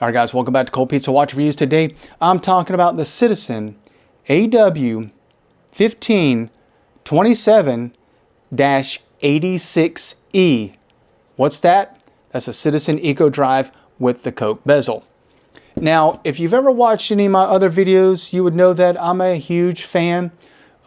All right, guys, welcome back to Cold Pizza Watch Reviews. Today, I'm talking about the Citizen AW1527-86E. What's that? That's a Citizen Eco Drive with the Coke bezel. Now, if you've ever watched any of my other videos, you would know that I'm a huge fan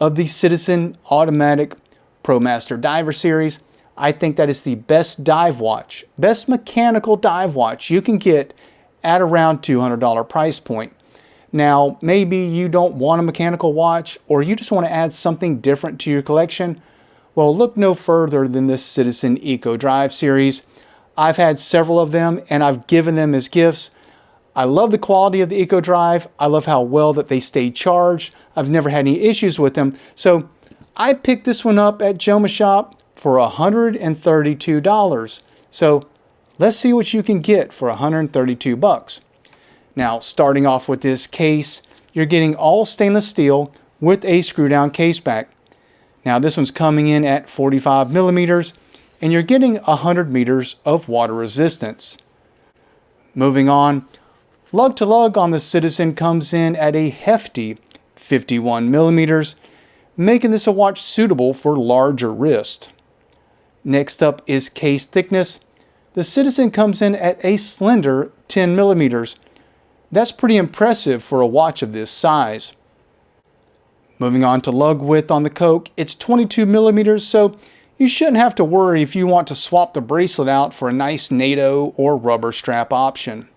of the Citizen Automatic ProMaster Diver Series. I think that is the best dive watch, best mechanical dive watch you can get at around $200 price point. Now, maybe you don't want a mechanical watch or you just want to add something different to your collection. Well, look no further than this Citizen Eco Drive series. I've had several of them and I've given them as gifts. I love the quality of the Eco Drive. I love how well that they stay charged. I've never had any issues with them. So I picked this one up at Jomashop for $132. So let's see what you can get for $132. Now, starting off with this case, you're getting all stainless steel with a screw down case back. Now, this one's coming in at 45 millimeters and you're getting 100 meters of water resistance. Moving on, lug to lug on the Citizen comes in at a hefty 51 millimeters, making this a watch suitable for larger wrist. Next up is case thickness. The Citizen comes in at a slender 10 millimeters. That's pretty impressive for a watch of this size. Moving on to lug width on the Coke, it's 22 millimeters, so you shouldn't have to worry if you want to swap the bracelet out for a nice NATO or rubber strap option.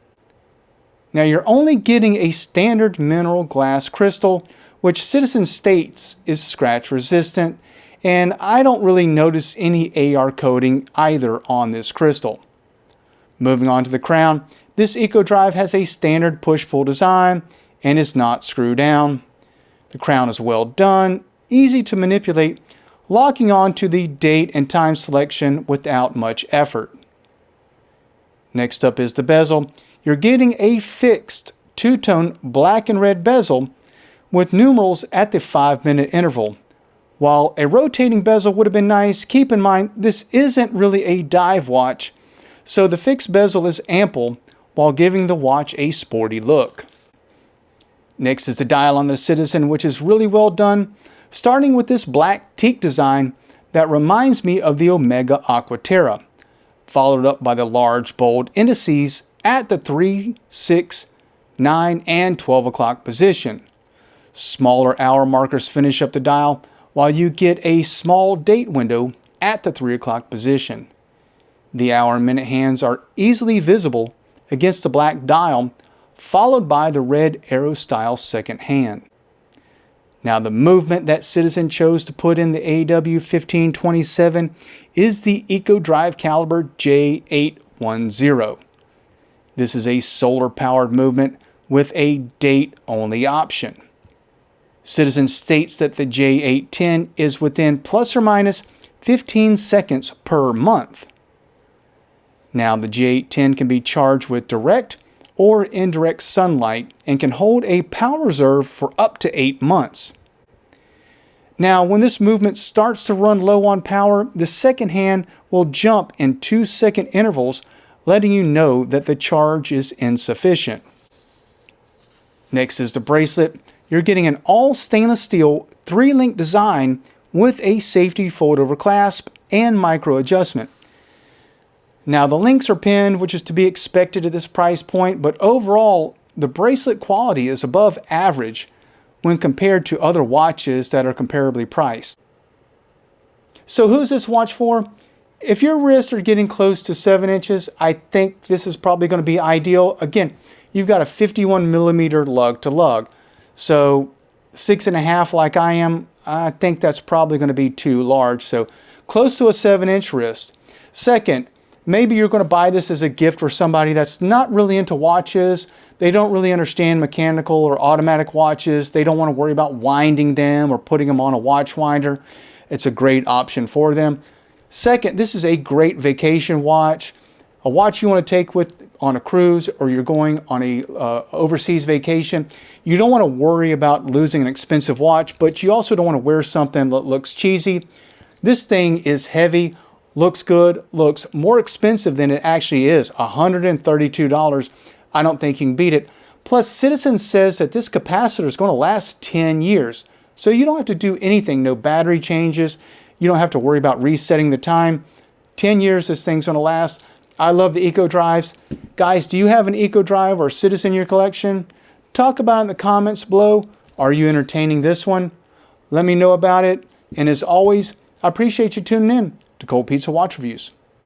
Now, you're only getting a standard mineral glass crystal, which Citizen states is scratch resistant, and I don't really notice any AR coating either on this crystal. Moving on to the crown, this Eco Drive has a standard push-pull design and is not screw down. The crown is well done, easy to manipulate, locking on to the date and time selection without much effort. Next up is the bezel. You're getting a fixed two-tone black and red bezel with numerals at the 5-minute interval. While a rotating bezel would have been nice, keep in mind this isn't really a dive watch, so the fixed bezel is ample while giving the watch a sporty look. Next is the dial on the Citizen, which is really well done, starting with this black teak design that reminds me of the Omega Aquaterra, followed up by the large bold indices at the 3, 6, 9, and 12 o'clock position. Smaller hour markers finish up the dial, while you get a small date window at the 3 o'clock position. The hour and minute hands are easily visible against the black dial, followed by the red arrow style second hand. Now, the movement that Citizen chose to put in the AW1527 is the Eco Drive caliber J810. This is a solar powered movement with a date only option. Citizen states that the J810 is within plus or minus 15 seconds per month. Now, the J810 can be charged with direct or indirect sunlight and can hold a power reserve for up to 8 months. Now, when this movement starts to run low on power, the second hand will jump in 2-second intervals, letting you know that the charge is insufficient. Next is the bracelet. You're getting an all stainless steel 3-link design with a safety fold-over clasp and micro adjustment. Now, the links are pinned, which is to be expected at this price point, but overall, the bracelet quality is above average when compared to other watches that are comparably priced. So who's this watch for? If your wrists are getting close to 7 inches, I think this is probably going to be ideal. Again, you've got a 51 millimeter lug to lug. So 6.5 like I am, I think that's probably going to be too large. So close to a 7-inch wrist. Second, maybe you're going to buy this as a gift for somebody that's not really into watches. They don't really understand mechanical or automatic watches. They don't want to worry about winding them or putting them on a watch winder. It's a great option for them. Second, this is a great vacation watch. A watch you want to take with on a cruise or you're going on a overseas vacation. You don't want to worry about losing an expensive watch, but you also don't want to wear something that looks cheesy. This thing is heavy, looks good, looks more expensive than it actually is, $132. I don't think you can beat it. Plus, Citizen says that this capacitor is going to last 10 years. So you don't have to do anything, no battery changes. You don't have to worry about resetting the time. 10 years this thing's going to last. I love the Eco Drives. Guys, do you have an Eco Drive or Citizen in your collection? Talk about it in the comments below. Are you entertaining this one? Let me know about it. And as always, I appreciate you tuning in to Cold Pizza Watch Reviews.